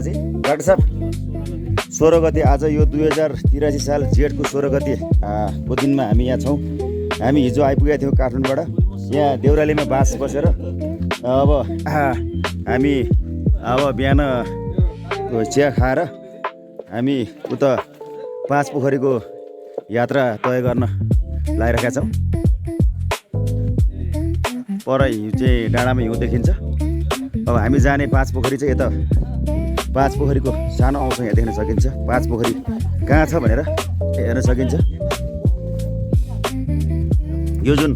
Doctor साहब 16 गते आज यो 2083 साल जेठको 16 गते को दिनमा हामी यहाँ छौँ। हामी हिजो आइपुगेका थियौँ काठमाडौँबाट। यहाँ देउरालीमा बास बसेर अब हामी बिहान चिया खाएर हामी उता पाँच पोखरीको यात्रा तय गर्न लागिरहेका छौँ। पर चाहिँ डाँडामा हिउँ देखिन्छ। अब हामी जाने पाँच पोखरी चाहिँ यता पाँच पोखरीको सानो अंश यहाँ देख्न सकिन्छ। पाँच पोखरी कहाँ छ भनेर हेर्न सकिन्छ। यो जुन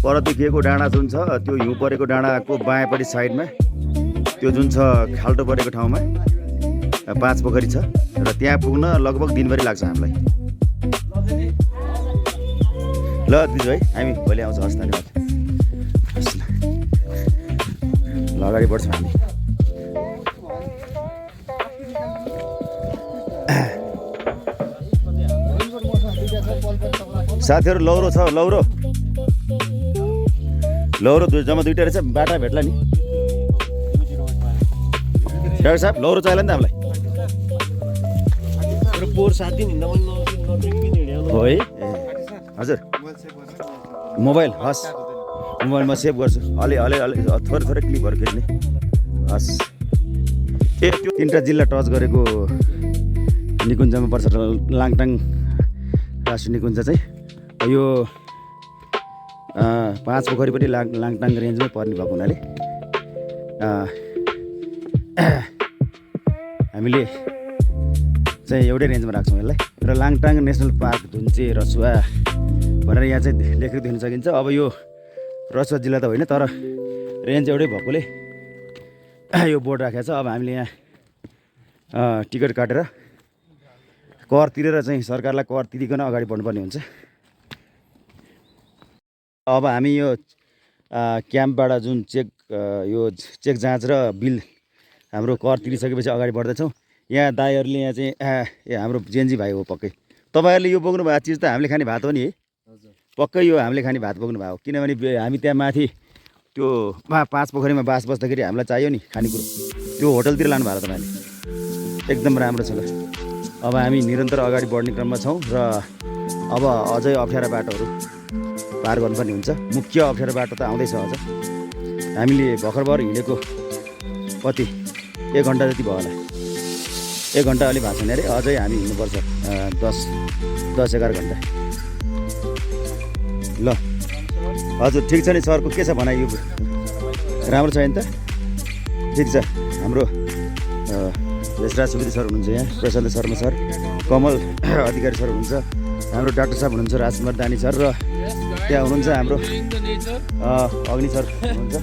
पर देखिएको डाँडा जुन छ त्यो हिउँ परेको डाँडाको बायाँपट्टि साइडमा त्यो जुन छ खाल्टो परेको ठाउँमा पाँच पोखरी छ र त्यहाँ पुग्न लगभग दिनभरि लाग्छ हामीलाई। ल दिदी भाइ हामी भोलि आउँछ। हस् धन्यवाद। ल अगाडि बढ्छौँ हामी। साथीहरू लौरो छ, लौरो जम्मा दुइटा रहेछ। बाटा भेट्ला नि डाक्टर साहब। लौरो चाहियो नि त हामीलाई। हो है हजुर। मोबाइल हस्, मोबाइलमा सेभ गर्छु। अलि थोरै क्लिपहरू खिच्ने। हस् त्यो तिनवटा जिल्ला टच गरेको निकुञ्जमा पर्छ लाङटाङ राष्ट्रिय निकुञ्ज चाहिँ। यो पाँच पोखरी पनि लाङटाङ रेन्जमै पर्ने भएको हुनाले हामीले चाहिँ एउटै रेन्जमा राख्छौँ यसलाई। र लाङटाङ नेसनल पार्क धुन्चे रसुवा भनेर यहाँ चाहिँ लेखेको देख्न सकिन्छ। अब यो रसुवा जिल्ला त होइन तर रेन्ज एउटै भएकोले यो बोर्ड राखेको छ। अब हामीले यहाँ टिकट काटेर कर तिरेर चाहिँ सरकारलाई कर तिरिकन अगाडि बढ्नुपर्ने हुन्छ। अब हामी यो क्याम्पबाट जुन यो चेक जाँच र बिल हाम्रो कर तिरिसकेपछि अगाडि बढ्दैछौँ। यहाँ दाईहरूले यहाँ चाहिँ हाम्रो जेन्जी भाइ हो पक्कै। तपाईँहरूले यो बोक्नु भएको चिज त हामीले खाने भात हो नि है? पक्कै यो हामीले खाने भात बोक्नु भएको। किनभने हामी त्यहाँ माथि त्यो पाँच पोखरीमा बास बस्दाखेरि हामीलाई चाहियो नि खानेकुरो। त्यो होटलतिर लानु भएको तपाईँले एकदम राम्रो छ। अब हामी निरन्तर अगाडि बढ्ने क्रममा छौँ र अब अझै अप्ठ्यारा बाटोहरू पार गर्नुपर्ने हुन्छ। मुख्य अप्ठ्यारो बाटो त आउँदैछ अझ। हामीले भर्खर हिँडेको कति 1 घन्टा जति भयो होला। 1 घन्टा अलि भएको छैन अरे। अझै हामी हिँड्नुपर्छ 10-11 घन्टा। ल हजुर ठिक छ नि सरको के छ भनाइ? यो राम्रो छ नि त? ठिक छ। हाम्रो यशराज सुवेदी सर हुनुहुन्छ यहाँ, प्रशान्त शर्मा सर, कमल अधिकारी सर हुनुहुन्छ, हाम्रो डाक्टर साहब हुनुहुन्छ, राजकुमार दानी सर, र त्यहाँ हुनुहुन्छ हाम्रो अग्नि सर हुनुहुन्छ।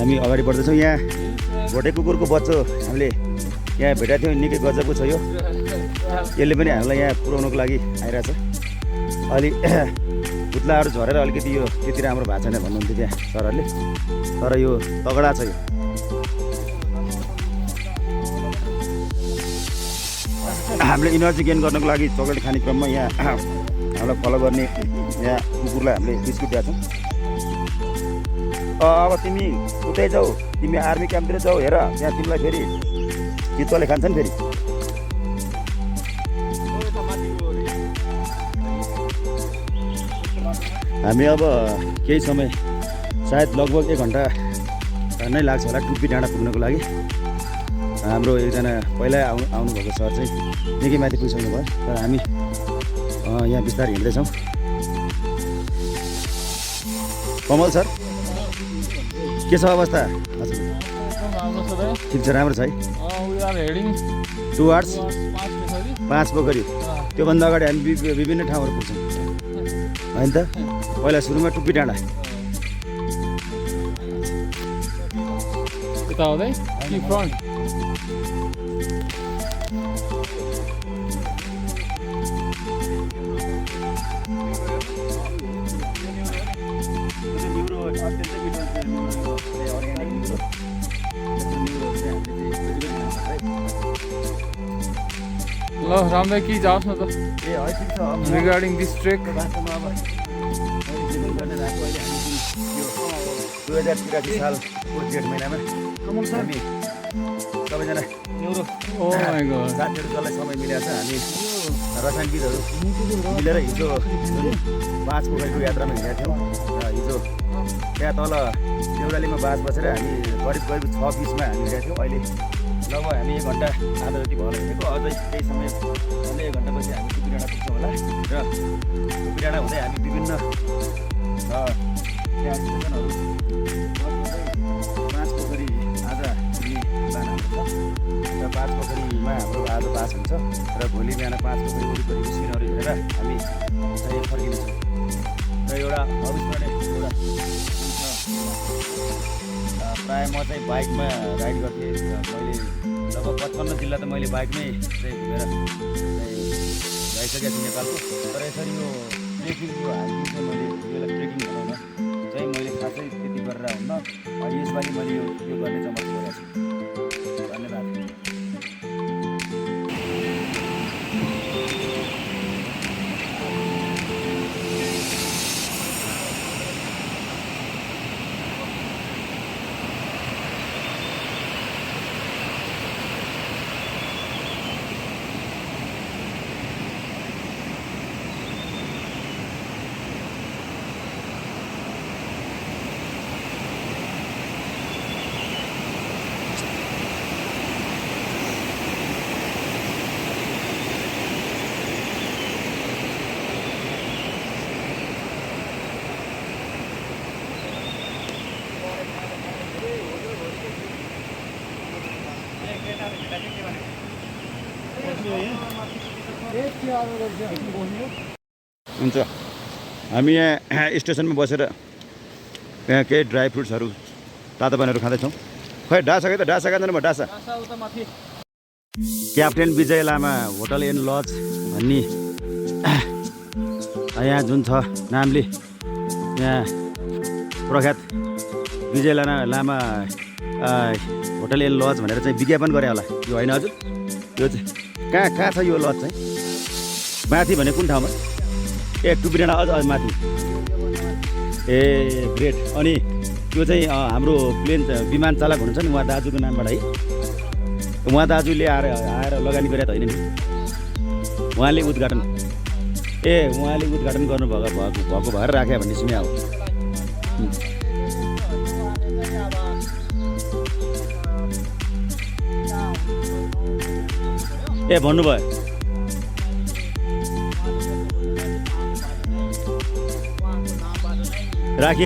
हामी अगाडि बढ्दैछौँ। यहाँ भोटे कुकुरको बच्चो हामीले यहाँ भेटेको थियौँ। निकै गजबको छ यो। यसले पनि हामीलाई यहाँ पुर्याउनुको लागि आइरहेछ। अलि पुत्लाहरू झरेर अलिकति यो त्यति राम्रो भएको छैन भन्नुहुन्थ्यो त्यहाँ सरहरूले। तर यो तगडा छ। यो हामीले इनर्जी गेन गर्नको लागि चक्लेट खाने क्रममा यहाँ हामीलाई फलो गर्ने यहाँ कुकुरलाई हामीले बिस्कुट दिएको छौँ। अब तिमी उतै जाऊ, तिमी आर्मी क्याम्पतिर जाऊ, हेर त्यहाँ तिमीलाई फेरि चित्तले खान्छ नि फेरि। हामी अब केही समय सायद लगभग 1 घन्टा नै लाग्छ होला टुप्पी डाँडा पुग्नको लागि। हाम्रो एकजना पहिल्यै आउनुभएको सर चाहिँ निकै माथि पुगिसक्नु भयो। तर हामी यहाँ बिस्तारै हिँड्दैछौँ। कमल सर के छ अवस्था? ठिक छ, राम्रो छ है। टुवार्ड्स पाँच पोखरी। त्योभन्दा अगाडि हामी विभिन्न ठाउँहरू पुग्छौँ होइन त? पहिला सुरुमा टुप्पी डाँडा। ल राम्रै कि जाओस् न त। रिगार्डिङ दिस ट्रेक 2083 सालको जेठ महिनामा हामी सबैजना न्युरो ओ माई गॉड साथीहरू जसलाई समय मिलेको छ हामी रसायनविदहरू मिलेर हिजो जुन 5 पोखरीको यात्रामा हिँडेका थियौँ र हिजो त्यहाँ तल देउरालीमा बास बसेर हामी करिब 6:20मा हामी हिँडेका थियौँ। अहिले लगभग हामी 1 घन्टा आधा जति भएर हिँडेको, अझै केही समय झन्डै 1 घन्टापछि हामी टुपी डाँडा पुग्छौँ होला र टुपी डाँडा हुँदै हामी विभिन्न त्यहाँ स्टेसनहरू 5 पोखरी आज हामी प्लान हाम्रो छ र 5 पोखरीमा हाम्रो आज बास हुन्छ र भोलि बिहान 5 पोखरी वरिपरिको सिनहरू हेरेर हामी चाहिँ फर्किनेछौँ र एउटा अविस्मरणीय एउटा प्रायः म चाहिँ बाइकमा राइड गर्थेँ। मैले लगभग 55 जिल्ला त मैले बाइकमै चाहिँ घुमेर चाहिँ गइसकेको छु नेपालको। तर यसरी यो ट्रेकिङ यो हाइकिङ चाहिँ मैले यसलाई ट्रेकिङ भनौँ न चाहिँ मैले खासै त्यति गरेर हुन्न। यसपालि मैले यो गर्ने जमर्को गरेको छु। धन्यवाद। हुन्छ हामी यहाँ स्टेसनमा बसेर यहाँ केही ड्राई फ्रुट्सहरू तातो पानीहरू खाँदैछौँ। खै डासा खै त डासा खाँदैन म डासा captain Vijay Lama hotel and lodge भन्ने यहाँ जुन छ नामले यहाँ प्रख्यात Vijay Lama hotel and lodge भनेर चाहिँ विज्ञापन गरे होला यो होइन हजुर? यो चाहिँ कहाँ छ यो लज चाहिँ? माथि भने कुन ठाउँमा? ए टुपी डाँडा अझ माथि। A great. अनि त्यो चाहिँ हाम्रो प्लेन विमान चालक हुनुहुन्छ नि उहाँ दाजुको नामबाट है? उहाँ दाजुले आएर लगानी गरेको त होइन नि? उहाँले उद्घाटन गर्नुभएको भएर राखे भन्ने सुने हो। ए भन्नुभयो राखी।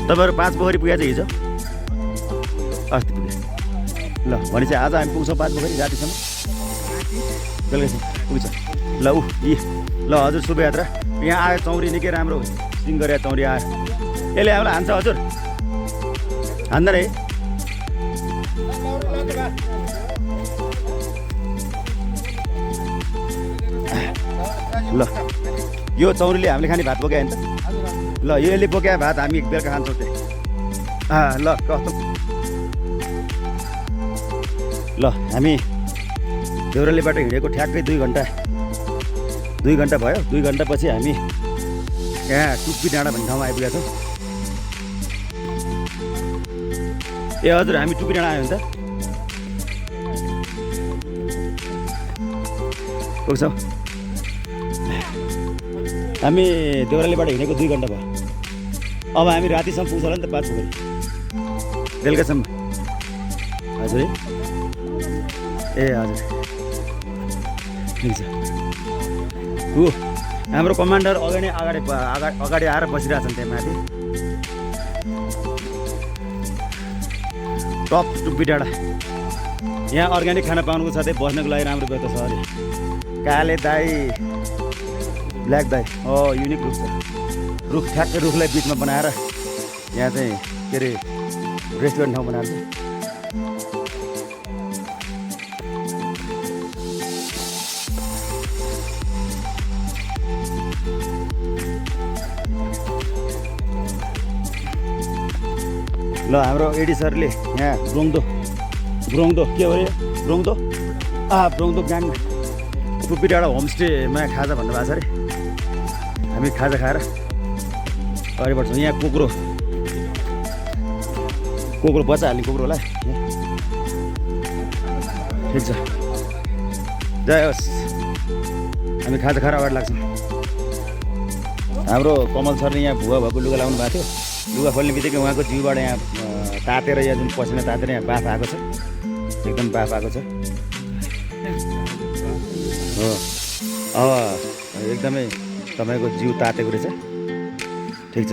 तपाईँहरू 5 पोखरी पुगेको छ हिजो? अस्ति पुगे। ल भनेपछि आज हामी पुग्छौँ 5 पोखरी रातिसम्म, बेलुकासम्म पुग्छ। ल ल हजुर शुभयात्रा। यहाँ आयो चौरी निकै राम्रो सिङ गरे चौरी आयो। यसले हामीलाई हान्छ हजुर? हान्दैन है? ल यो चौरीले हामीले खाने भात बोक्यो नि त? ल यसले बोक्या भात हामी बेलुका खान्छौँ त्यहाँ। ल कस्तो ल हामी देउरालीबाट हिँडेको ठ्याक्कै 2 घन्टा भयो। 2 घन्टापछि हामी यहाँ टुप्पी डाँडा भन्ने ठाउँमा आइपुगेका छौँ। ए हजुर हामी टुप्पी डाँडा आयो नि त? पुग्छौँ। हामी देउरालीबाट हिँडेको 2 घन्टा भयो। अब हामी रातिसम्म पुग्छ होला नि त 5 पोखरी बेलुकासम्म। हजुर है? ए हजुर ठिक छ। हाम्रो कमान्डर अगाडि आएर बसिरहेछन् त्यहाँ माथि। टप टुप्पी डाँडा। यहाँ अर्ग्यानिक खाना पाउनुको साथै बस्नको लागि राम्रो व्यवस्था छ अरे। काले दाई, ब्ल्याक दाई, युनिक रुख छ। रुख ठ्याक्कै रुखलाई बिचमा बनाएर यहाँ चाहिँ के अरे रेस्टुरेन्ट ठाउँ बनाएर छ। ल हाम्रो एडी सरले यहाँ ब्रोङदो के हो अरे ब्रोङदो गाङ टुप्पी डाँडा होमस्टेमा खाजा भन्नुभएको छ अरे। हामी खाजा खाएर अगाडि बढ्छौँ। यहाँ कुकुरो कोक्रो बच्चा हाल्ने कोक्रोलाई ठिक छ जय होस् हामी खाजा खाएर अगाडि लाग्छौँ हाम्रो कमल सरले यहाँ भुवा भएको लुगा लाउनु भएको थियो लुगा खोल्ने बित्तिकै उहाँको जिउबाट यहाँ तातेर यहाँ जुन पसिना तातेर यहाँ बाफ आएको छ एकदम बाफ आएको छ हो अब एकदमै तपाईँको जिउ तातेको रहेछ ठिक छ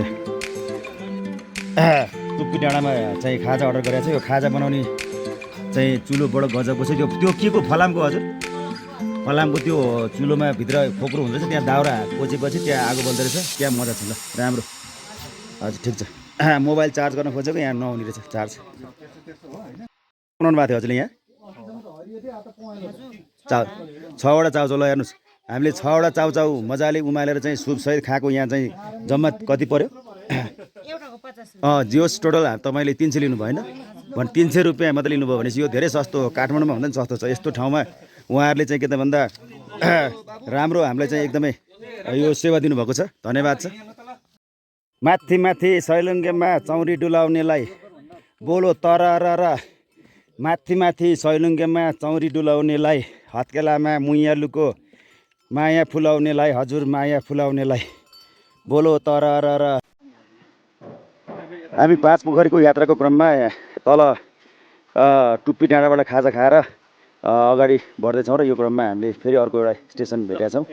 टुप्पी डाँडामा चाहिँ खाजा अर्डर गरेको छ यो खाजा बनाउने चाहिँ चुलो बडो गजबको छ त्यो के को फलामको हजुर फलामको त्यो चुलोमा भित्र खोक्रो हुन्छ रहेछ त्यहाँ दाउरा पोछेपछि त्यहाँ आगो बल्दो रहेछ त्यहाँ मजा छ ल राम्रो हजुर ठिक छ मोबाइल चार्ज गर्न खोजेको यहाँ नहुने रहेछ चार्ज बनाउनु भएको थियो हजुरले यहाँ छवटा चाउचाउ ल हेर्नुहोस् हामीले 6वटा चाउचाउ मजाले उमालेर चाहिँ सुपसहित खाएको यहाँ चाहिँ जम्मा कति पर्यो जियोस् टोटल तपाईँले 300 लिनुभयो होइन भने 300 रुपियाँ मात्रै लिनुभयो भनेपछि यो धेरै सस्तो हो काठमाडौँमा भन्दा पनि सस्तो छ यस्तो ठाउँमा उहाँहरूले चाहिँ के त भन्दा राम्रो हामीलाई चाहिँ एकदमै यो सेवा दिनुभएको छ धन्यवाद छ माथि माथि सैलुङ्गेमा चौरी डुलाउनेलाई बोलो तर र माथि माथि सैलुङ्गेमा चौरी डुलाउनेलाई हत्केलामा मुइयालुको माया फुलाउनेलाई हजुर माया फुलाउनेलाई बोलो तर र हामी 5 पोखरीको यात्राको क्रममा तल टुप्पी डाँडाबाट खाजा खाएर अगाडि बढ्दैछौँ र यो क्रममा हामीले फेरि अर्को एउटा स्टेसन भेटेका छौँ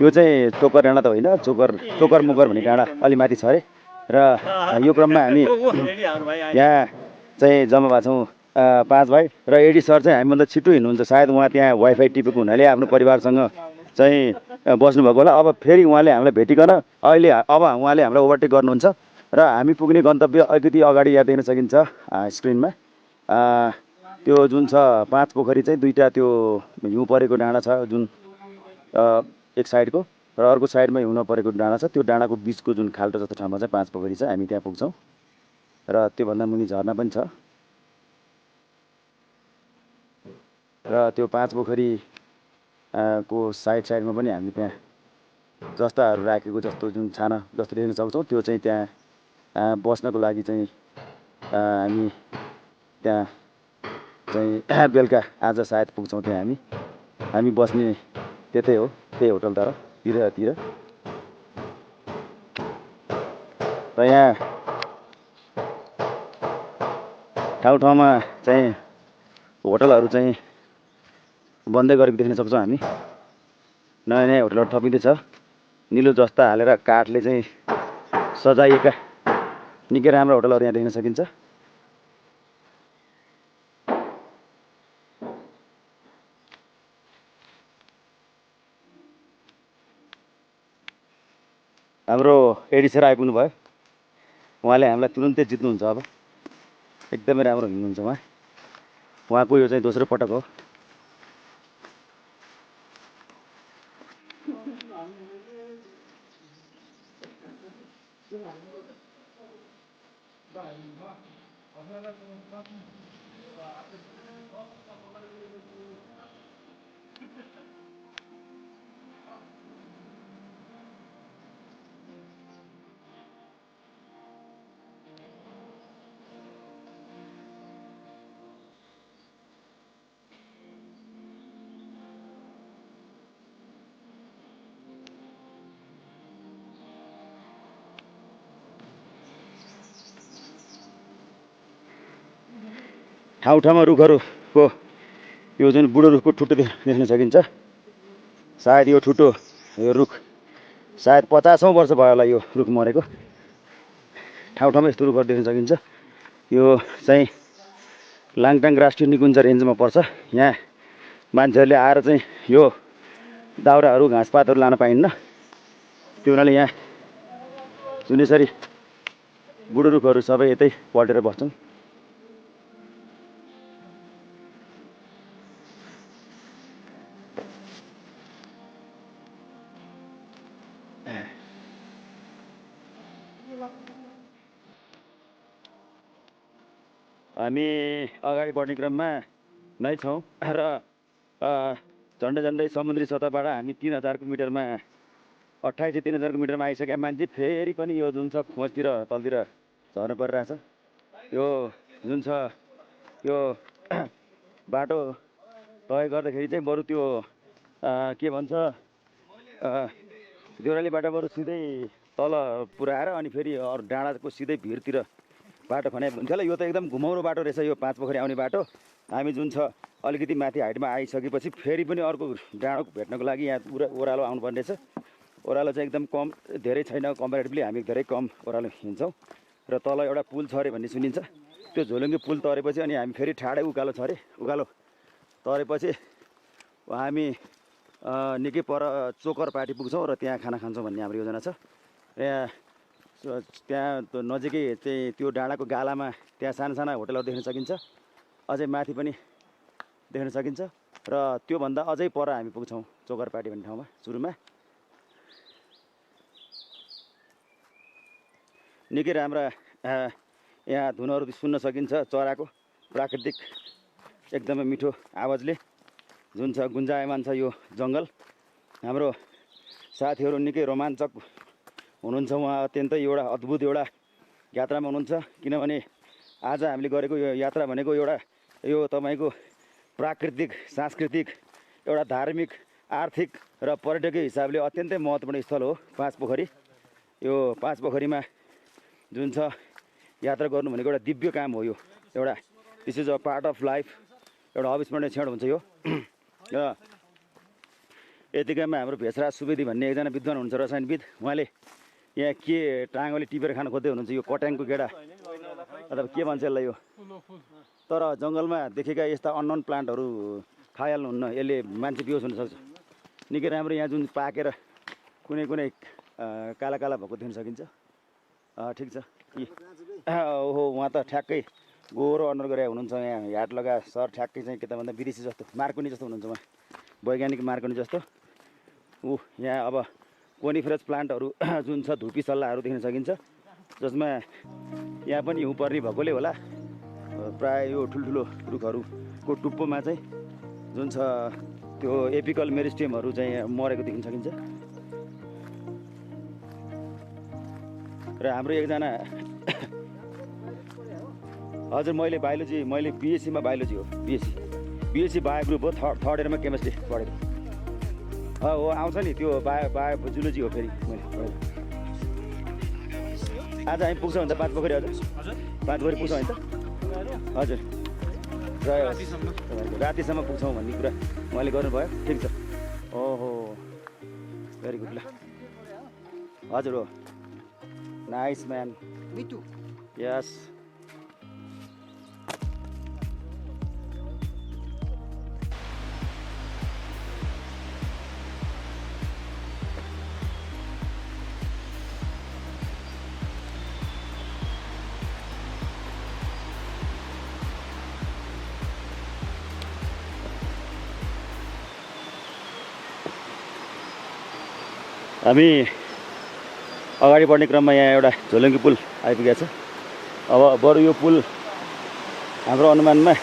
यो चाहिँ चोकर डाँडा त होइन चोकर मुकर भन्ने डाँडा अलि माथि छ अरे र यो क्रममा हामी यहाँ चाहिँ जम्मा भएको छौँ 5 भाइ र एडी सर चाहिँ हामीभन्दा छिटो हिँड्नुहुन्छ सायद उहाँ त्यहाँ वाइफाई टिपेको हुनाले आफ्नो परिवारसँग चाहिँ बस्नुभएको होला अब फेरि उहाँले हामीलाई भेटिकन अहिले अब उहाँले हामीलाई ओभरटेक गर्नुहुन्छ र हामी पुग्ने गन्तव्य अलिकति अगाडि यहाँ देख्न सकिन्छ स्क्रिनमा त्यो जुन छ 5 पोखरी चाहिँ दुईवटा त्यो हिउँ परेको डाँडा छ जुन एक साइडको र अर्को साइडमा हिउँ नपरेको डाँडा छ त्यो डाँडाको बिचको जुन खाल्टो जस्तो ठाउँमा चाहिँ 5 पोखरी छ हामी त्यहाँ पुग्छौँ र त्योभन्दा मुनि झरना पनि छ र त्यो 5 पोखरी को साइडमा पनि हामी त्यहाँ जस्ताहरू राखेको जस्तो जुन छाना जस्तो देख्न सक्छौँ त्यो चाहिँ त्यहाँ बस्नको लागि चाहिँ हामी त्यहाँ चाहिँ बेलुका आज सायद पुग्छौँ त्यहाँ हामी बस्ने त्यतै हो त्यही होटल तर तिर र यहाँ ठाउँमा चाहिँ होटलहरू चाहिँ बन्दै गरेको देख्न सक्छौँ हामी नयाँ नयाँ होटलहरू थपिँदैछ निलो जस्ता हालेर काठले चाहिँ सजाइएका निकै राम्रो होटलहरू यहाँ देख्न सकिन्छ हाम्रो एडी सर आइपुग्नु भयो उहाँले हामीलाई तुरुन्तै जित्नुहुन्छ अब एकदमै राम्रो हिँड्नुहुन्छ उहाँको यो चाहिँ दोस्रो पटक हो ठाउँमा रुखहरूको यो जुन बुढो रुखको ठुटो देख्न सकिन्छ सायद यो ठुटो यो रुख सायद 50औं वर्ष भयो होला यो रुख मरेको ठाउँमा यस्तो रुखहरू देख्न सकिन्छ यो चाहिँ लाङटाङ राष्ट्रिय निकुञ्ज रेन्जमा पर्छ यहाँ मान्छेहरूले आएर चाहिँ यो दाउराहरू घाँसपातहरू लान पाइन्न त्यो हुनाले यहाँ जुन यसरी बुढो रुखहरू सबै यतै पल्टेर बस्छन् हामी अगाडि बढ्ने क्रममा नै छौँ र झन्डै समुद्री सतहबाट हामी 3000 मिटरमा 28-3000 मिटरमा आइसकेका मान्छे फेरि पनि यो जुन छ खोजतिर तलतिर झर्नु परिरहेछ यो जुन छ यो बाटो तय गर्दाखेरि चाहिँ बरु त्यो के भन्छ देउरालीबाट बरु सिधै तल पुऱ्याएर अनि फेरि अरू डाँडाको सिधै भिरतिर बाटो खनाइ हुन्थ्यो होला। यो त एकदम घुमाउरो बाटो रहेछ यो 5 पोखरी आउने बाटो। हामी जुन छ अलिकति माथि हाइटमा आइसकेपछि फेरि पनि अर्को डाँडो भेट्नको लागि यहाँ ओह्रालो आउनुपर्ने रहेछ। ओह्रालो चाहिँ एकदम कम, धेरै छैन, कम्पेरिटिभली हामी धेरै कम ओह्रालो हिँड्छौँ। र तल एउटा पुल छ अरे भन्ने सुनिन्छ। त्यो झोलुङ्गे पुल तरेपछि अनि हामी फेरि ठाडै उकालो छ अरे। उकालो तरेपछि हामी निकै पर चोकर पार्टी पुग्छौँ र त्यहाँ खाना खान्छौँ भन्ने हाम्रो योजना छ। त्यहाँ नजिकै चाहिँ त्यो डाँडाको गालामा त्यहाँ साना साना होटलहरू देख्न सकिन्छ, अझै माथि पनि देख्न सकिन्छ। र त्योभन्दा अझै पर हामी पुग्छौँ चोकर पार्टी भन्ने ठाउँमा। सुरुमा निकै राम्रा यहाँ धुनहरू सुन्न सकिन्छ, चराको प्राकृतिक एकदमै मिठो आवाजले जुन छ गुन्जायमान छ यो जङ्गल। हाम्रो साथीहरू निकै रोमाञ्चक हुनुहुन्छ, उहाँ अत्यन्तै एउटा अद्भुत एउटा यात्रामा हुनुहुन्छ। किनभने आज हामीले गरेको यो यात्रा भनेको एउटा यो तपाईँको प्राकृतिक, सांस्कृतिक, एउटा धार्मिक, आर्थिक र पर्यटकीय हिसाबले अत्यन्तै महत्त्वपूर्ण स्थल हो 5 पोखरी। यो 5 पोखरीमा जुन छ यात्रा गर्नु भनेको एउटा दिव्य काम हो। यो एउटा this is a part of life, एउटा अविस्मरणीय क्षण हुन्छ यो। र यतिकैमा हाम्रो भेषराज सुवेदी भन्ने एकजना विद्वान हुनुहुन्छ, रसायनविद। उहाँले यहाँ के टाँगोले टिपेर खान खोज्दै हुनुहुन्छ, यो कट्याङको गेडा अथवा के भन्छ यसलाई यो। तर जङ्गलमा देखेका यस्ता अननोन प्लान्टहरू खाइहाल्नुहुन्न, यसले मान्छे बेहोस हुनसक्छ। निकै राम्रो यहाँ जुन पाकेर कुनै कुनै काला काला भएको देख्न सकिन्छ। ठिक छ। ओहो, उहाँ त ठ्याक्कै गोरो अनुहार गरेर हुनुहुन्छ। यहाँ ह्याट लगा सर ठ्याक्कै चाहिँ के त भन्दा विदेशी जस्तो, मार्कोनी जस्तो हुनुहुन्छ उहाँ, वैज्ञानिक मार्कोनी जस्तो। यहाँ अब कोनिफरस प्लान्टहरू जुन छ धुपी सल्लाहहरू देख्न सकिन्छ, जसमा यहाँ पनि हिउँ पर्ने भएकोले होला प्राय यो ठुल्ठुलो रुखहरूको टुप्पोमा चाहिँ जुन छ त्यो एपिकल मेरिस्टेमहरू चाहिँ मरेको देख्न सकिन्छ। र हाम्रो एकजना हजुर मैले बिएससीमा बायोलोजी हो, बिएससी बायो ग्रुप हो, थर्ड इयरमा केमिस्ट्री पढेको हो। आउँछ नि त्यो बायो जुलोजी हो फेरि मैले पढेको। आज हामी पुग्छौँ भने त 5 पोखरी, हजुर 5 पोखरी पुग्छौँ होइन त हजुर। रातिसम्म पुग्छौँ भन्ने कुरा उहाँले गर्नुभयो। ठिक छ। ओहो, भेरी गुड। ल हजुर हो, नाइस म्यान, यस। हामी अगाडि बढ्ने क्रममा यहाँ एउटा झोलुङ्गे पुल आइपुगेको छ। अब बरु यो पुल हाम्रो अनुमानमा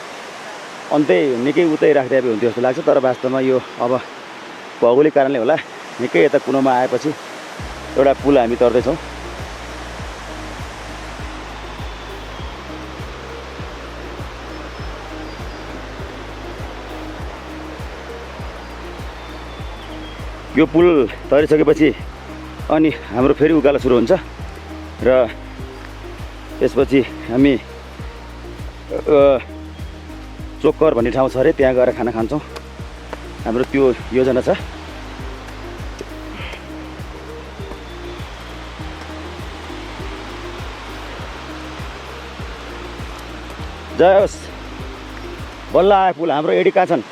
अन्तै निकै उतै राखिदिए हुन्थ्यो जस्तो लाग्छ। तर वास्तवमा यो अब भौगोलिक कारणले होला निकै यता कुनोमा आएपछि एउटा पुल हामी तर्दैछौँ। यो पुल तरिसकेपछि अनि हाम्रो फेरि उकालो सुरु हुन्छ र त्यसपछि हामी चोकर भन्ने ठाउँ छ अरे, त्यहाँ गएर खाना खान्छौँ। हाम्रो त्यो योजना छ। जय होस्। बल्ल आयो पुल। हाम्रो एडी कहाँ छन्?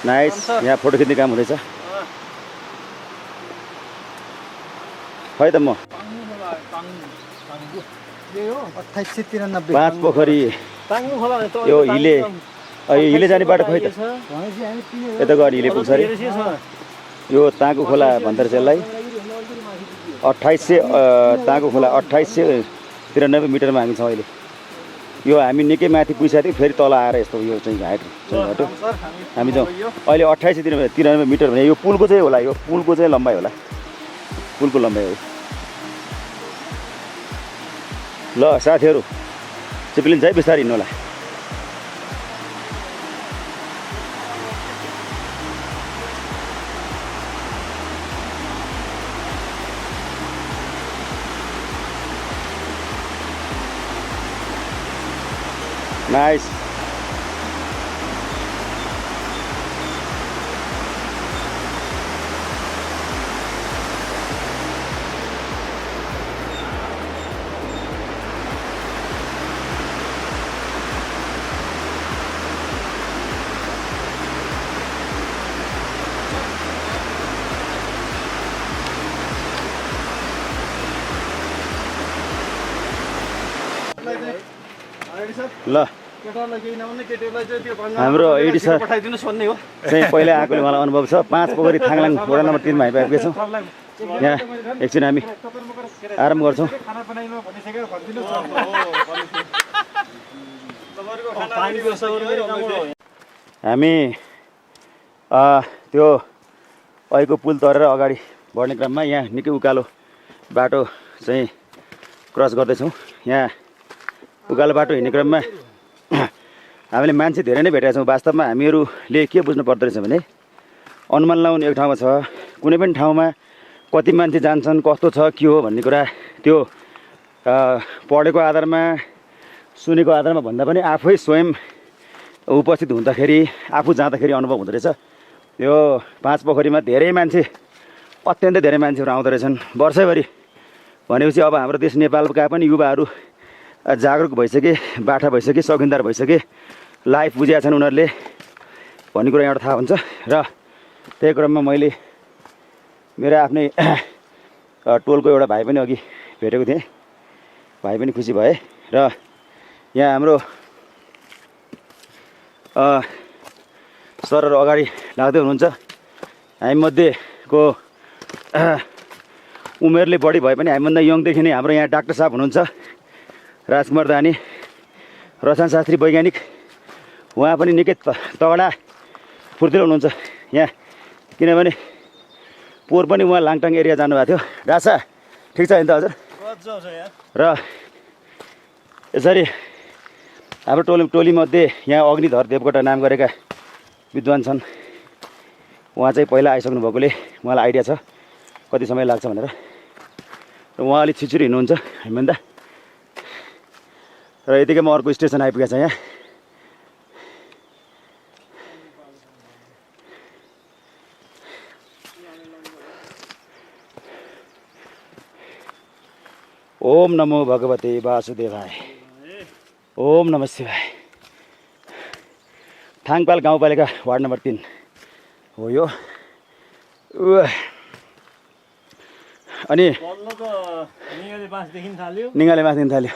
नाइस। यहाँ फोटो खिच्ने काम हुँदैछ। खै त म 5 पोखरी यो हिले जाने बाटो खै त? यता गएर हिले पुग्छ अरे। यो ताँको खोला भन्दो रहेछ यसलाई। 2800 ताँको खोला 2893 मिटरमा हामी छौँ अहिले। यो हामी निकै माथि पुगिसकेको थियौँ फेरि तल आएर यस्तो यो चाहिँ हाइट बाटो हामी जाउँ अहिले 2893 मिटर भने यो पुलको चाहिँ होला यो पुलको चाहिँ लम्बाइ होला पुलको लम्बाइ हो ल साथीहरू चिप्लिन्छ है बिस्तारै हिँड्नु होला नाइस ल हाम्रो एडी सर चाहिँ पहिला आएकोले मलाई अनुभव छ 5 पोखरी थाङलाङ वडा नम्बर 3 मा आइपुगेका छौँ यहाँ एकछिन हामी आराम गर्छौँ हामी त्यो अहिलेको पुल तरेर अगाडि बढ्ने क्रममा यहाँ निकै उकालो बाटो चाहिँ क्रस गर्दैछौँ यहाँ उकालो बाटो हिँड्ने क्रममा हामीले मान्छे धेरै नै भेटेका छौँ वास्तवमा हामीहरूले के बुझ्नु पर्दो रहेछ भने अनुमान लाउने एक ठाउँमा छ कुनै पनि ठाउँमा कति मान्छे जान्छन् कस्तो छ के हो भन्ने कुरा त्यो पढेको आधारमा सुनेको आधारमा भन्दा पनि आफै स्वयं उपस्थित हुँदाखेरि आफू जाँदाखेरि अनुभव हुँदो रहेछ यो 5 पोखरीमा धेरै मान्छे अत्यन्तै धेरै मान्छेहरू आउँदो रहेछन् वर्षैभरि भनेपछि अब हाम्रो देश नेपालका पनि युवाहरू जागरुक भइसके बाठा भइसके सौखिनदार भइसके लाइफ बुझेका छन् उनीहरूले भन्ने कुरा एउटा थाहा हुन्छ र त्यही क्रममा मैले मेरो आफ्नै टोलको एउटा भाइ पनि अघि भेटेको थिएँ भाइ पनि खुसी भए र यहाँ हाम्रो सरहरू अगाडि लाग्दै हुनुहुन्छ हामीमध्येको उमेरले बढी भए पनि हामीभन्दा यङदेखि नै हाम्रो यहाँ डाक्टर साहब हुनुहुन्छ राजकुमार दानी रसायन शास्त्री वैज्ञानिक उहाँ पनि निकै तगडा फुर्तिलो हुनुहुन्छ यहाँ किनभने पोहोर पनि उहाँ लाङटाङ एरिया जानुभएको थियो रासा ठिक छ नि त हजुर र यसरी हाम्रो टोलीमध्ये यहाँ अग्निधर देवकोटा नाम गरेका विद्वान छन् उहाँ चाहिँ पहिला आइसक्नु भएकोले मलाई आइडिया छ कति समय लाग्छ भनेर र उहाँ अलिक छिटछिटो हिँड्नुहुन्छ हामीभन्दा र यतिकैमा अर्को स्टेसन आइपुगेको छ यहाँ ओम नमो भगवते वासुदेवाय ओम नमः शिवाय थाङपाल गाउँपालिका वार्ड नम्बर 3 हो यो अनि निगाले बाँसदेखि थाल्यो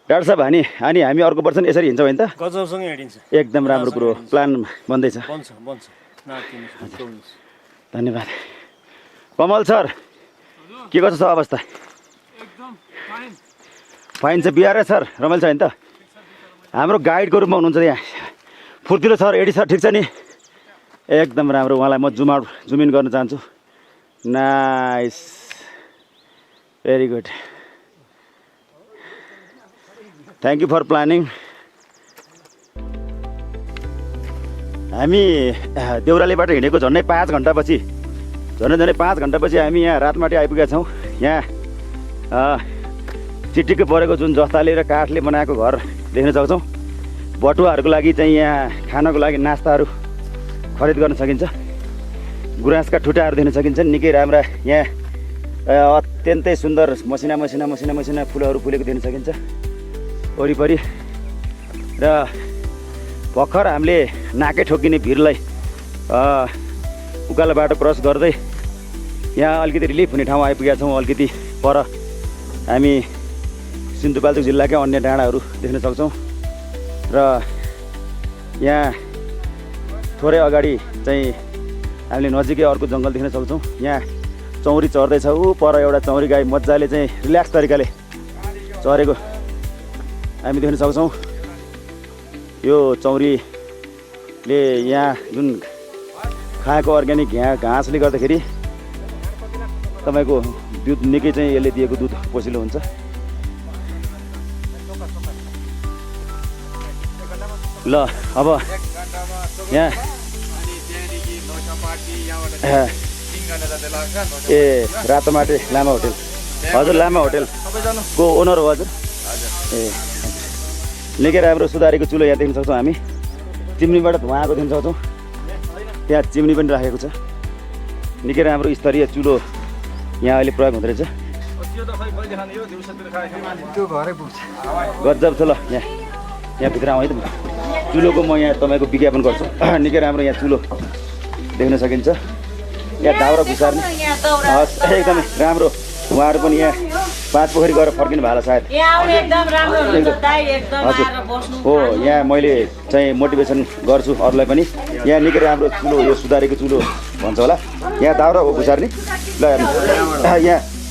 डाक्टर साहब अनि हामी अर्को वर्ष यसरी हिँड्छौँ होइन त गजबसँग हिँडिन्छ एकदम राम्रो कुरो प्लान बन्दैछ धन्यवाद कमल सर के कसो छ अवस्था एकदम फाइन छ बिहार सर रमाइलो छ होइन त हाम्रो गाइडको रूपमा हुनुहुन्छ यहाँ फुर्तिलो सर एडी सर ठिक छ नि एकदम राम्रो उहाँलाई म जुम इन गर्न चाहन्छु nice very good thank you for planning हामी देउरालीबाट हिँडेको झन्डै 5 घन्टापछि झन्डै 5 घन्टापछि हामी यहाँ रातमाटी आइपुगेका छौँ यहाँ चिटिक्कै परेको जुन जस्ताले र काठले बनाएको घर देख्न सक्छौँ बटुवाहरूको लागि चाहिँ यहाँ खानको लागि नास्ताहरू खरिद गर्न सकिन्छ गुराँसका ठुटाहरू देख्न सकिन्छ निकै राम्रा यहाँ अत्यन्तै सुन्दर मसिना फुलहरू फुलेको देख्न सकिन्छ वरिपरि र भर्खर हामीले नाकै ठोकिने भिरलाई उकालो बाटो क्रस गर्दै यहाँ अलिकति रिलिफ हुने ठाउँ आइपुगेका छौँ अलिकति पर हामी सिन्धुपाल्चोक जिल्लाकै अन्य डाँडाहरू देख्न सक्छौँ र यहाँ थोरै अगाडि चाहिँ हामीले नजिकै अर्को जङ्गल देख्न सक्छौँ यहाँ चौरी चर्दैछ ऊ पर एउटा चौरी गाई मजाले चाहिँ रिल्याक्स तरिकाले चरेको हामी देख्न सक्छौँ यो चौरीले यहाँ जुन खाएको अर्ग्यानिक घाँसले गर्दाखेरि तपाईँको दुध निकै चाहिँ यसले दिएको दुध पोसिलो हुन्छ। ल अब यहाँ ए रातोमाटे लामा होटेल हजुर लामा होटेलको ओनर हो हजुर ए निकै राम्रो सुधारेको चुलो यहाँ देख्न सक्छौँ हामी। चिम्नीबाट धुवा आएको देख्न सक्छौँ त्यहाँ चिम्नी पनि राखेको छ। निकै राम्रो स्तरीय चुलो यहाँ अहिले प्रयोग हुँदो रहेछ। गजब छ ल यहाँ भित्र आउँ है त चुलोको म यहाँ तपाईँको विज्ञापन गर्छु। निकै राम्रो यहाँ चुलो देख्न सकिन्छ। यहाँ दाउरा घुसार्ने हस् एकदमै राम्रो। उहाँहरू पनि यहाँ 5 पोखरी गएर फर्किनु भएको सायद हजुर हो। यहाँ मैले चाहिँ मोटिभेसन गर्छु अरूलाई पनि। यहाँ निकै राम्रो चुलो यो सुधारेको चुलो भन्छ होला। यहाँ दाउरा घुसार्ने ल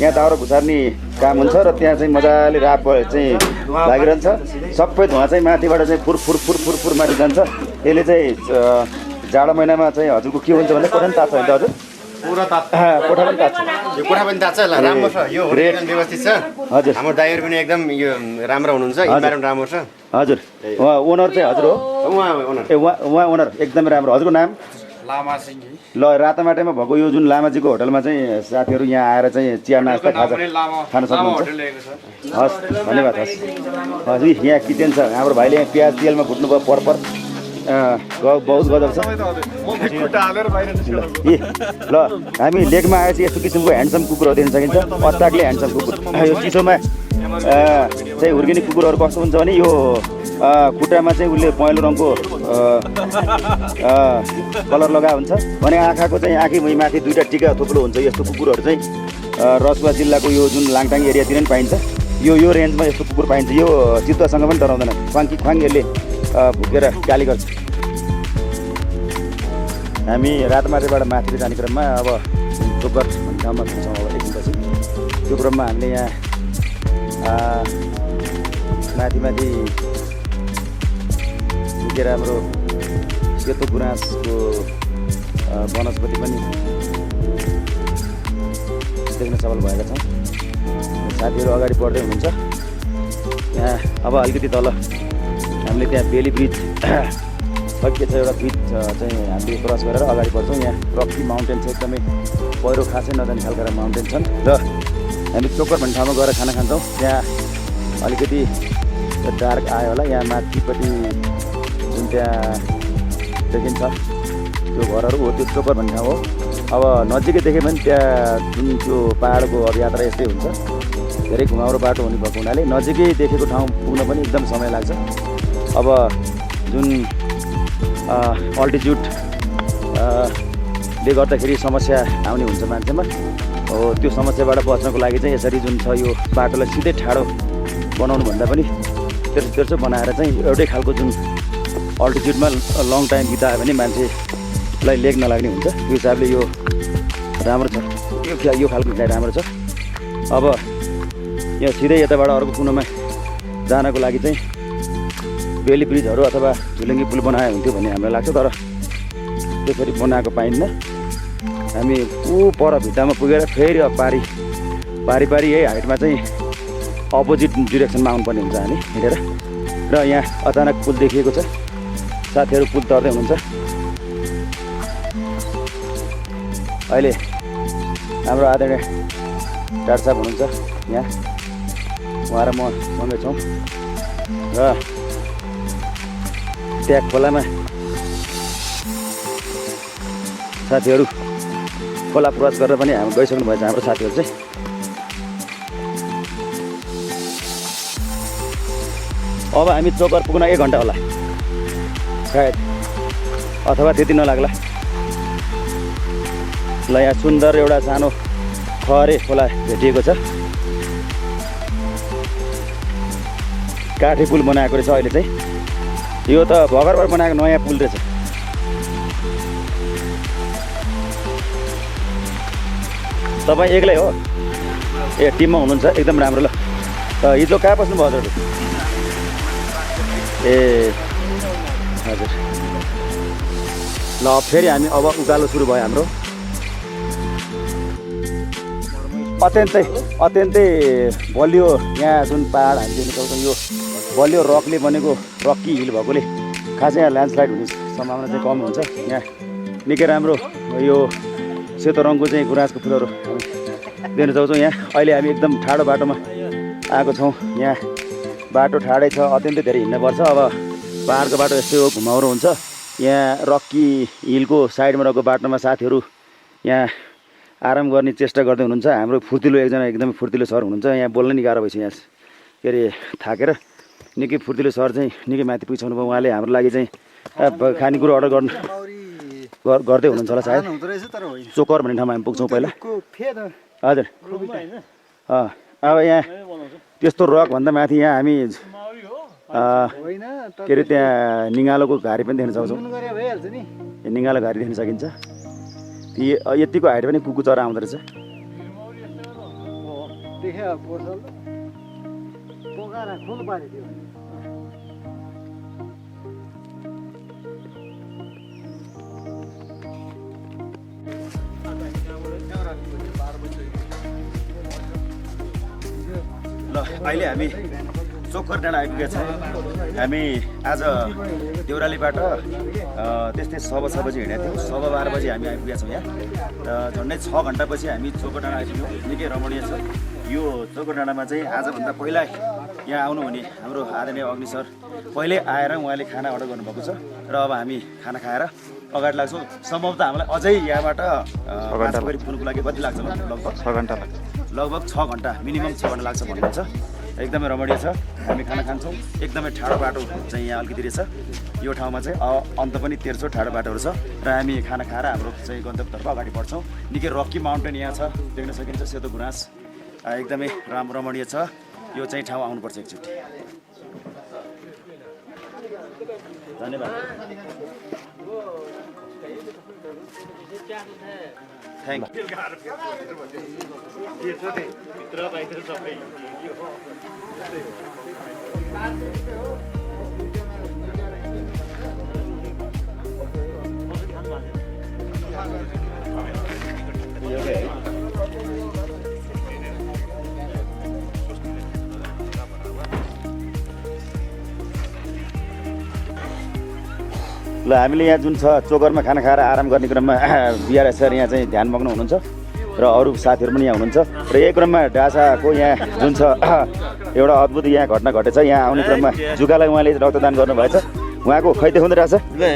यहाँ दाउरा घुसार्ने काम हुन्छ र त्यहाँ चाहिँ मजाले राप चाहिँ लागिरहन्छ। सबै धुवा चाहिँ माथिबाट चाहिँ फुर फुर फुर फुर फुर माथि जान्छ। यसले चाहिँ जाडो महिनामा चाहिँ हजुरको के हुन्छ भने कोठा पनि तात्छ होइन हजुर? कोठा पनि तात्छ। यो कोठा पनि तात्छ ल राम्रो छ। यो होटेल व्यवस्थित छ हजुर। हाम्रो ड्राइभर पनि एकदम यो राम्रो हुनुहुन्छ। इन्भाइरोमेन्ट राम्रो छ हजुर। उहाँ ओनर चाहिँ हजुर हो? उहाँ ओनर ए उहाँ ओनर एकदमै राम्रो। हजुरको नाम? लामा सिंह। ल रातामाटेमा भएको यो जुन लामाजीको होटलमा चाहिँ साथीहरू यहाँ आएर चाहिँ चिया नास्ता खान सक्नुहुन्छ। हस् धन्यवाद। हस् हजुर यहाँ किचन छ। हाम्रो भाइले यहाँ प्याज तेलमा फुट्नु भयो परपर बहुत गजब छ। ल हामी लेकमा आएपछि यस्तो किसिमको ह्यान्डसम कुकुरहरू देख्न सकिन्छ। अस्ताकले ह्यान्डसम कुकुर। यो चिसोमा चाहिँ हुर्किने कुकुरहरू कस्तो हुन्छ भने यो खुट्टामा चाहिँ उसले पहेँलो रङको कलर लगा हुन्छ भने आँखाको चाहिँ आँखी माथि 2टा टिका थुप्रो हुन्छ। यस्तो कुकुरहरू चाहिँ रसुवा जिल्लाको यो जुन लाङटाङ एरियातिर पनि पाइन्छ। यो रेन्जमा यस्तो कुकुर पाइन्छ। यो चित्तसँग पनि डराउँदैन। ख्वाङ यसले भुकेर गाली गर्छ। हामी रातमाटेबाट माथि जाने क्रममा अब चोकर भन्ने ठाउँमा पुग्छौँ अब एकछिनपछि। त्यो क्रममा हामीले यहाँ माथि निकै राम्रो सेतो गुराँसको वनस्पति पनि देख्न सफल भएका छौँ। साथीहरू अगाडि बढ्दै हुनुहुन्छ। यहाँ अब अलिकति तल हामीले त्यहाँ बेली ब्रिज के छ एउटा ब्रिज चाहिँ हामीले क्रस गरेर अगाडि बढ्छौँ। यहाँ रक्की माउन्टेन छ। एकदमै पहिरो खासै नजाने खालका माउन्टेन छन् र हामी चोकर भन्ने ठाउँमा गएर खाना खान्छौँ। त्यहाँ अलिकति डार्क आयो होला। यहाँ माथिपट्टि जुन त्यहाँ देखिन्छ त्यो घरहरू हो त्यो चोकर भन्ने ठाउँ हो। अब नजिकै देख्यो भने त्यहाँ जुन त्यो पाहाडको अब यात्रा यस्तै हुन्छ। धेरै घुमाउरो बाटो हुने भएको हुनाले नजिकै देखेको ठाउँ पुग्न पनि एकदम समय लाग्छ। अब जुन अल्टिच्युडले गर्दाखेरि समस्या आउने हुन्छ मान्छेमा हो। त्यो समस्याबाट बच्नको लागि चाहिँ यसरी जुन छ यो बाटोलाई सिधै ठाडो बनाउनु भन्दा पनि तेर्सो बनाएर चाहिँ एउटै खालको जुन अल्टिच्युडमा लङ टाइम बितायो भने मान्छेलाई लेग नलाग्ने हुन्छ। त्यो हिसाबले यो राम्रो छ। यो खालको चाहिँ राम्रो छ। अब यहाँ सिधै यताबाट अर्को कुनोमा जानको लागि चाहिँ बेली ब्रिजहरू अथवा झुलुङ्गी पुल बनायो हुन्थ्यो भन्ने हामीलाई लाग्छ। तर त्यसरी बनाएको पाइन्न। हामी पर भित्तामा पुगेर फेरि अब पारी यही हाइटमा चाहिँ अपोजिट डिरेक्सनमा आउनुपर्ने हुन्छ हामी हिँडेर। र यहाँ अचानक पुल देखिएको छ। साथीहरू पुल तर्दै हुनुहुन्छ। अहिले हाम्रो आदरणीय डाक्टर साहब हुनुहुन्छ यहाँ। उहाँ र म सँगै छौँ र त्यहाँ खोलामा साथीहरू खोला क्रस गरेर पनि हामी गइसक्नु भएछ। हाम्रो साथीहरू चाहिँ अब हामी चोकर पुग्न 1 घन्टा होला सायद, अथवा त्यति नलाग्ला। ल यहाँ सुन्दर एउटा सानो खहरे खोला भेटिएको छ। काठे पुल बनाएको रहेछ अहिले चाहिँ। यो त भर्खर बनाएको नयाँ पुल रहेछ। तपाईँ एक्लै हो? ए टिममा हुनुहुन्छ? एकदम राम्रो। ल हिजो कहाँ बस्नुभयो हजुर? ए हजुर ल फेरि हामी अब उकालो सुरु भयो हाम्रो अत्यन्तै बलियो यहाँ जुन पाहाड हामी देख्न सक्छौँ यो बलियो रकले बनेको रक्की हिल भएकोले खासै यहाँ ल्यान्डस्लाइड हुने सम्भावना चाहिँ कम हुन्छ यहाँ निकै राम्रो यो सेतो रङको चाहिँ गुराँसको फुलहरू हामी देख्न सक्छौँ यहाँ अहिले हामी एकदम ठाडो बाटोमा आएको छौँ यहाँ बाटो ठाडै छ अत्यन्तै धेरै हिँड्नुपर्छ अब पाहाडको बाटो यस्तै हो घुमाउरो हुन्छ यहाँ रक्की हिलको साइडमा रहेको बाटोमा साथीहरू यहाँ आराम गर्ने चेष्टा गर्दै हुनुहुन्छ हाम्रो फुर्तिलो एकजना एकदमै फुर्तिलो सर हुनुहुन्छ यहाँ बोल्न नि गाह्रो भइसक्यो यहाँ के अरे थाकेर निकै फुर्तिलो सर चाहिँ निकै माथि पुगिसक्नु भयो उहाँले हाम्रो लागि चाहिँ खानेकुरो अर्डर गर्दै हुनुहुन्छ होला सायद चोकर भन्ने ठाउँमा हामी पुग्छौँ पहिला हजुर अब यहाँ त्यस्तो रकभन्दा माथि यहाँ हामी के अरे त्यहाँ निगालोको घारी पनि देख्न सक्छौँ निगालो घारी देख्न सकिन्छ यतिको हाइट पनि कुकु चरा आउँदो रहेछ ल अहिले हामी चोकर डाँडा आइपुगेका छौँ हामी आज देउरालीबाट त्यस्तै 6:15 बजी हिँडेका थियौँ 12:15 बजी हामी आइपुगेका छौँ यहाँ र झन्डै 6 घन्टापछि हामी चोकर डाँडा आइपुग्यौँ निकै रमणीय छ यो चोकर डाँडामा चाहिँ आजभन्दा पहिला यहाँ आउनु हुने हाम्रो आदरणीय अग्नि सर पहिले आएर उहाँले खाना अर्डर गर्नुभएको छ र अब हामी खाना खाएर अगाडि लाग्छौँ सम्भवतः हामीलाई अझै यहाँबाट माछामारी पुग्नुको लागि कति लाग्छ लगभग 6 घन्टा लाग्छ लगभग 6 घन्टा मिनिमम 6 घन्टा लाग्छ भन्नुहुन्छ एकदमै रमणीय छ हामी खाना खान्छौँ एकदमै ठाडो बाटो चाहिँ यहाँ अलिकति रहेछ यो ठाउँमा चाहिँ अन्त पनि तेर्सो ठाडो बाटोहरू छ र हामी खाना खाएर हाम्रो चाहिँ गन्तव्यतर्फ अगाडि बढ्छौँ निकै रक्की माउन्टेन यहाँ छ देख्न सकिन्छ सेतो गुराँस एकदमै रमणीय छ यो चाहिँ ठाउँ आउनुपर्छ एकचोटि धन्यवाद थ्याङ्क यू ल हामीले यहाँ जुन छ चोकरमा खाना खाएर आराम गर्ने क्रममा बिआरएस सर यहाँ चाहिँ ध्यानमग्न हुनुहुन्छ र अरू साथीहरू पनि यहाँ हुनुहुन्छ र यही क्रममा डासाको यहाँ जुन छ एउटा अद्भुत यहाँ घटना घटेछ यहाँ आउने क्रममा जुकालाई उहाँले रक्तदान गर्नुभएछ उहाँको खै देखाउँदै रहेछ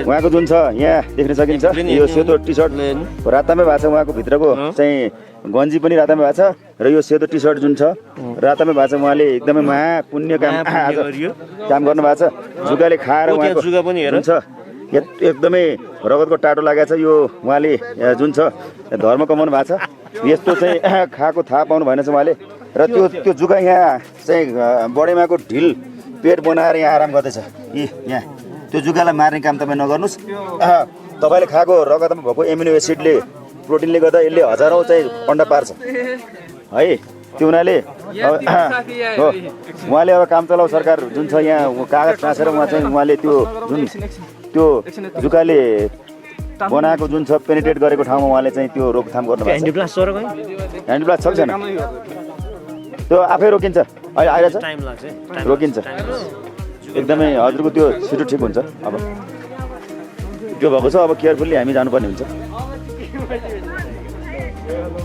उहाँको जुन छ यहाँ देख्न सकिन्छ यो सेतो टी सर्ट रातामै भएको छ उहाँको भित्रको चाहिँ गन्जी पनि रातामै भएको छ र यो सेतो टी सर्ट जुन छ रातामै भएको छ उहाँले एकदमै महापुण्य काम आज काम गर्नुभएको छ जुकाले खाएर उहाँको जुन छ एकदमै रगतको टाटो लागेको छ यो उहाँले जुन छ धर्म कमाउनु भएको छ यस्तो चाहिँ खाएको थाहा पाउनु भएन छ उहाँले र त्यो जुका यहाँ चाहिँ बडेमाको ढिल पेट बनाएर यहाँ आराम गर्दैछ यहाँ त्यो जुकालाई मार्ने काम तपाईँ नगर्नुहोस् तपाईँले खाएको रगतमा भएको एमिनो एसिडले प्रोटिनले गर्दा यसले हजारौँ चाहिँ अन्डा पार्छ है त्यो हुनाले हो उहाँले अब काम चलाउ सरकार जुन छ यहाँ कागज टाँसेर उहाँ चाहिँ उहाँले त्यो जुकाले बनाएको जुन छ पेनिट्रेट गरेको ठाउँमा उहाँले चाहिँ त्यो रोकथाम गर्नुभएको छ ह्यान्ड ब्लास्ट छ कि छैन त्यो आफै रोकिन्छ अहिले आइरहेछ रोकिन्छ एकदमै हजुरको त्यो छिटो ठिक हुन्छ अब त्यो भएको छ अब केयरफुल्ली हामी जानुपर्ने हुन्छ